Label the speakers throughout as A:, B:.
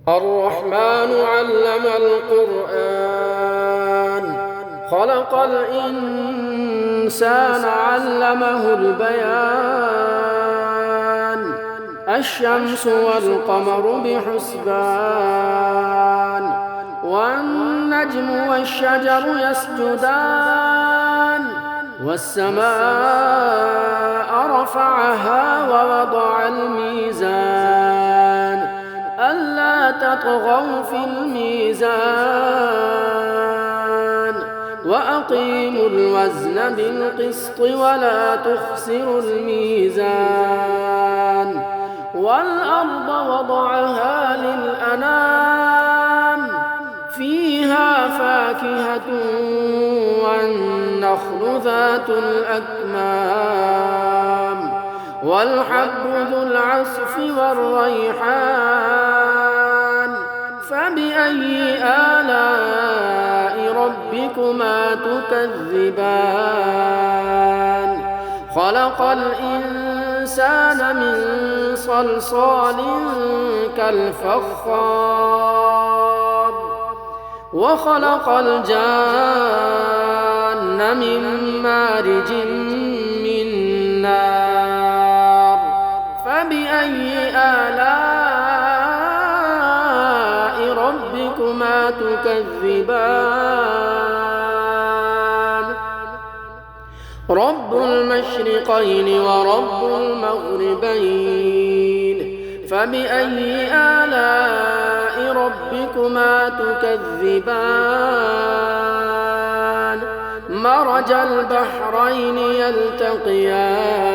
A: الرحمن علم القرآن خلق الإنسان علمه البيان الشمس والقمر بحسبان والنجم والشجر يسجدان والسماء رفعها ووضع الميزان ألا تطغوا في الميزان وأقيموا الوزن بالقسط ولا تخسروا الميزان والأرض وضعها للأنام فيها فاكهة والنخل ذات الأكمام والحب ذو العصف والريحان فبأي آلاء ربكما تكذبان خلق الإنسان من صلصال كالفخار وخلق الجان من مارج من نار فبأي آلاء ربكما تكذبان رب المشرقين ورب المغربين فبأي آلاء ربكما تكذبان مرج البحرين يلتقيان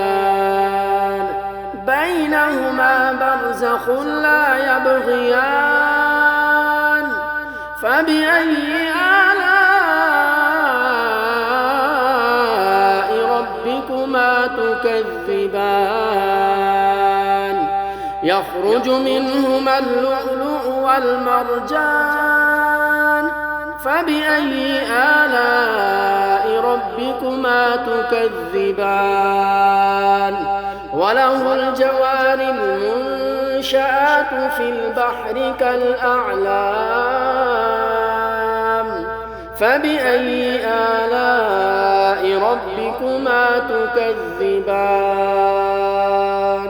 A: بينهما برزخ لا يبغيان فبأي آلاء ربكما تكذبان يخرج منهما اللؤلؤ والمرجان فبأي آلاء ربكما تكذبان وله الجوار المنشآت في البحر كالأعلام فبأي آلاء ربكما تكذبان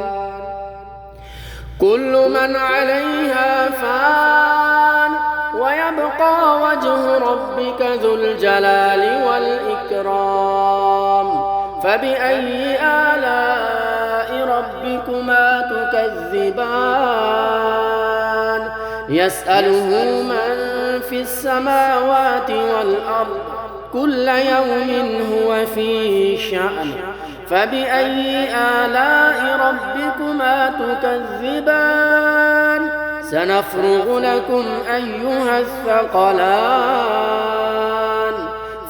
A: كل من عليها فان ويبقى وجه ربك ذو الجلال والإكرام فبأي آلاء ربكما تكذبان يسأله من في السماوات والأرض كل يوم هو في شأن فبأي آلاء ربكما تكذبان سنفرغ لكم أيها الثقلان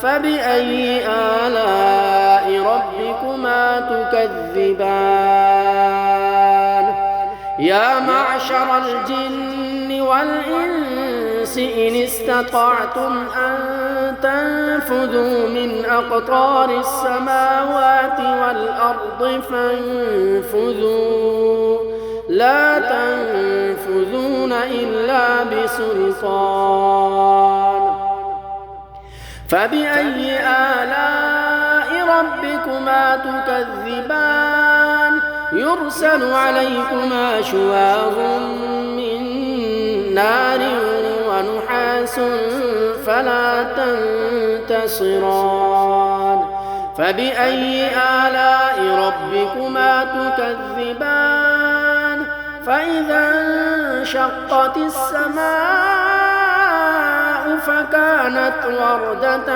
A: فبأي آلاء ربكما تكذبان يا معشر الجن والإنس إن استطعتم أن تنفذوا من أقطار السماوات والأرض فانفذوا لا تنفذون إلا بسلطان فبأي آلاء ربكما تكذبان يرسل عليكما شواظ من نار ونحاس فلا تنتصران فبأي آلاء ربكما تكذبان فإذا انشقت السماء فكانت وردة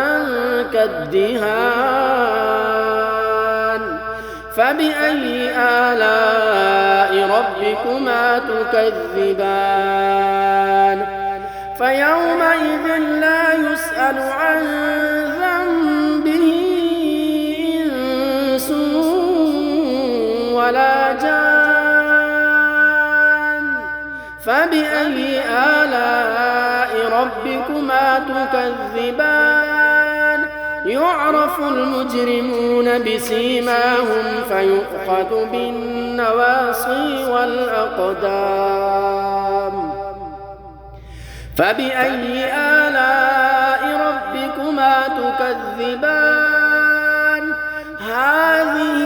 A: كالدهان فبأي آلاء ربكما تكذبان فيومئذ لا يسأل عن ذنبه إنس ولا جان فبأي آلاء ربكما تكذبان يعرف المجرمون بسيماهم فيؤخذ بالنواصي والأقدام فبأي آلاء ربكما تكذبان هذه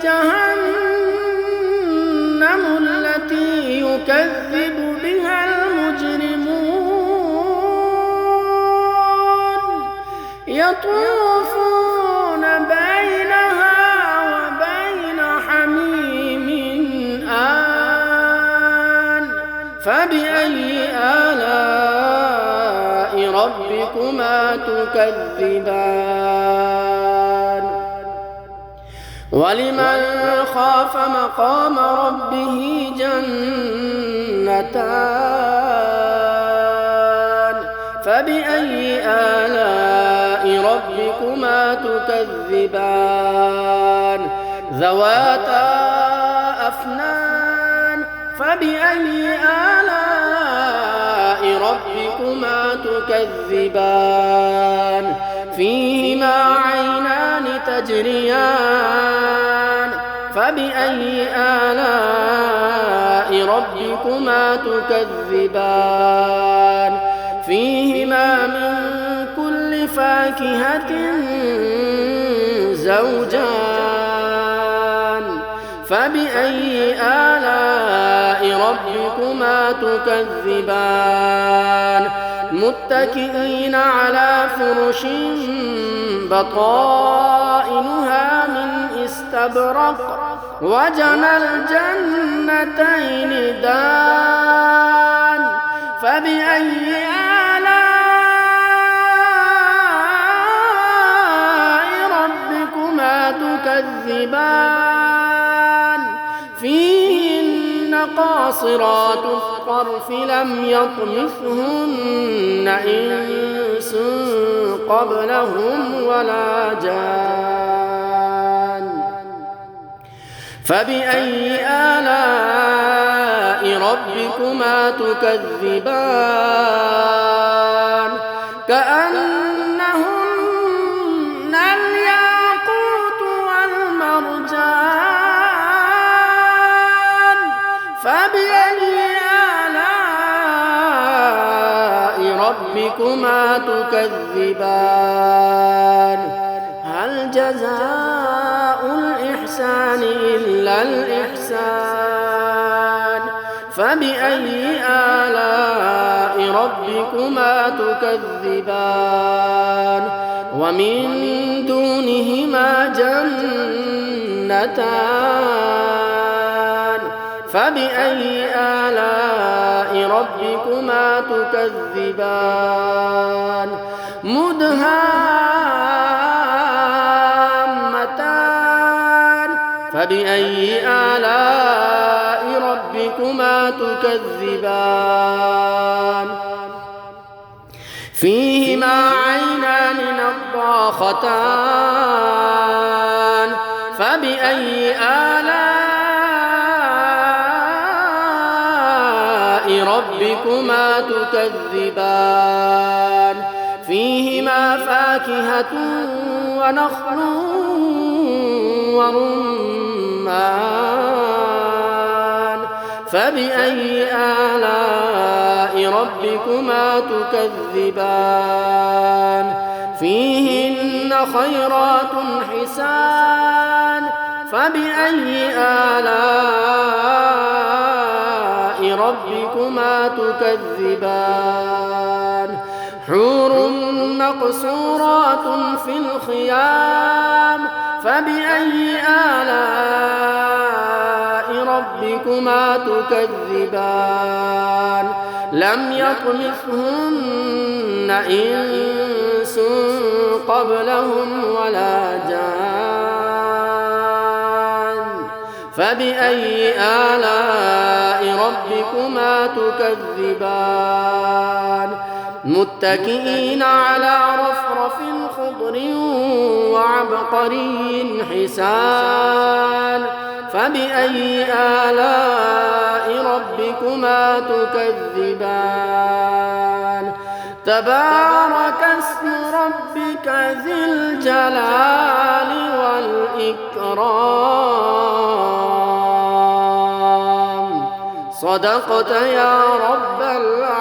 A: جهنم التي يكذب بها المجرمون يطوفون بينها وبين حميم آن فبأي آلاء ربكما تكذبان ولمن خاف مقام ربه جنتان فبأي آلاء ربكما تكذبان ذواتا أفنان فبأي آلاء ربكما تكذبان فيهما عينان تجريان فبأي آلاء ربكما تكذبان فيهما من كل فاكهة زوجان فبأي آلاء ربكما تكذبان متكئين على فرش بطائنها من استبرق وجنى الجنتين دان فبأي آلاء ربكما تكذبان فيهن قاصرات الطرف لم يطمثهن إنس قبلهم ولا جان فبأي آلاء ربكما تكذبان كأنهن الياقوت والمرجان فبأي آلاء ربكما تكذبان هل جزاء الإحسان إلا الإحسان فبأي آلاء ربكما تكذبان ومن دونهما جنتان فبأي آلاء ربكما تكذبان مدهامتان فبأي آلاء ربكما تكذبان فيهما عينان نضاختان فبأي آلاء ربكما تكذبان فيهما فاكهة ونخل ورمان فبأي آلاء ربكما تكذبان فيهن خيرات حسان فبأي آلاء ربكما تكذبان حور مقصورات في الخيام فبأي آلاء ربكما تكذبان لم يطمثهن إنس قبلهم ولا جان فبأي آلاء ربكما تكذبان متكئين على رفرف خضر وعبقري حسان فبأي آلاء ربكما تكذبان تبارك اسم ربك ذي الجلال والإكرام صدقت يا رب العالمين.